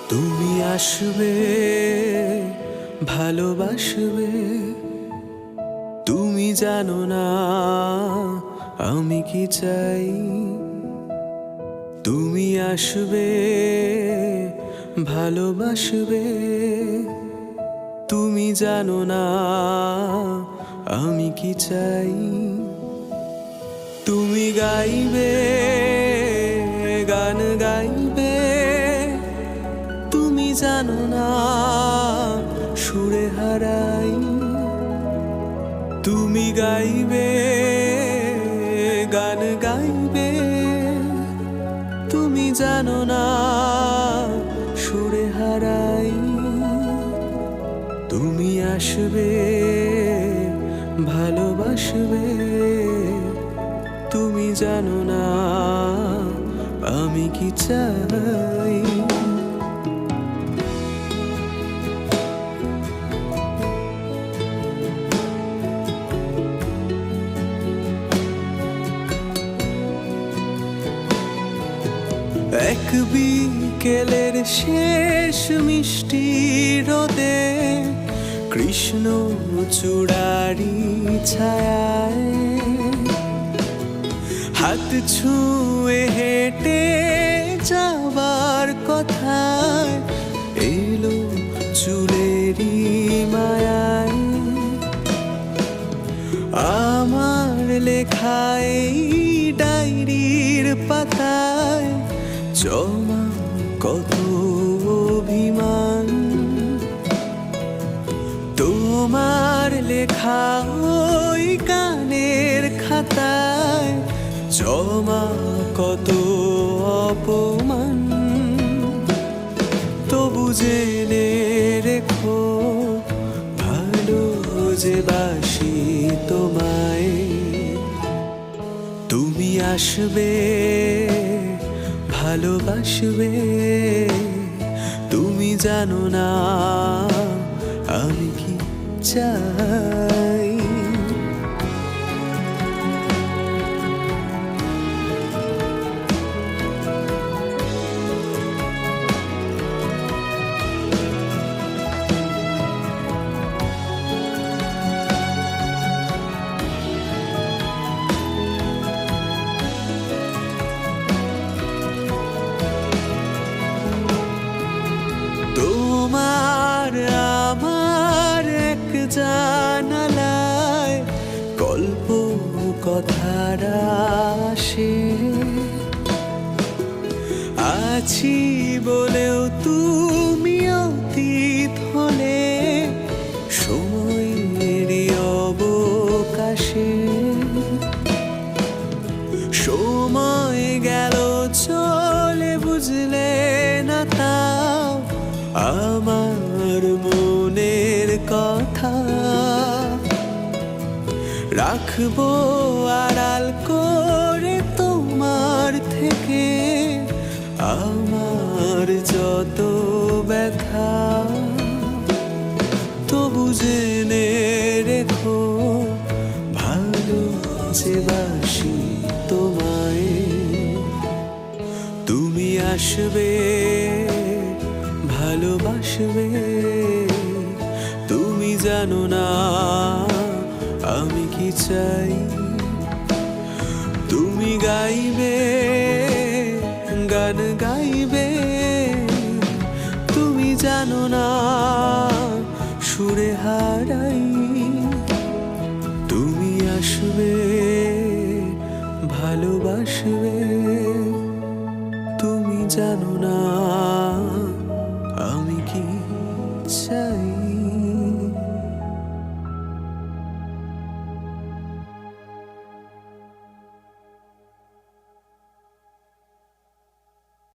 তুমি আসবে, ভালোবাসবে। তুমি জানো না আমি কি চাই। তুমি আসবে, ভালোবাসবে। তুমি জানো না আমি কি চাই। তুমি গাইবে, গান গাইবে। তুমি জানো না সুরে হারাই। তুমি গাইবে, গান গাইবে। তুমি জানো না সুরে হারাই। তুমি আসবে, ভালোবাসবে। তুমি জানো না আমি কি চাই। এক বিকেলের শেষ মিষ্টি রোদে কৃষ্ণ চূড়ারি ছায়ায় হাত ছুঁয়ে হেঁটে যাবার কথায় এলো চুলেরই মায়ায়। আমার লেখায় ডায়েরির পাতায় জমা কত অভিমান। তোমার লেখা ওই গানের খাতায় জমা কত অপমান। তবু জেনে রেখো ভালো যে বাসি তোমায়। তুমি আসবে, ভালোবাসবে। তুমি জানো না আমি কি চাই। তোমার আমার এক জানালায় গল্প কথারা আসে। আছি বলেও তুমি অতীত হলে সময়েরই অবকাশে। সময় গেল চলে বুঝলে না তাও আমার মনের কথা। রাখবো আড়াল করে তোমার থেকে আমার যত ব্যথা। তবু জেনে রেখো ভালো যে বাসি তোমায়। তুমি আসবে, ভালোবাসবে। তুমি জানো না আমি কি চাই। তুমি গাইবে, গান গাইবে। তুমি জানো না সুরে হারাই। তুমি আসবে, ভালোবাসবে। তুমি জানো না আমি কি চাই।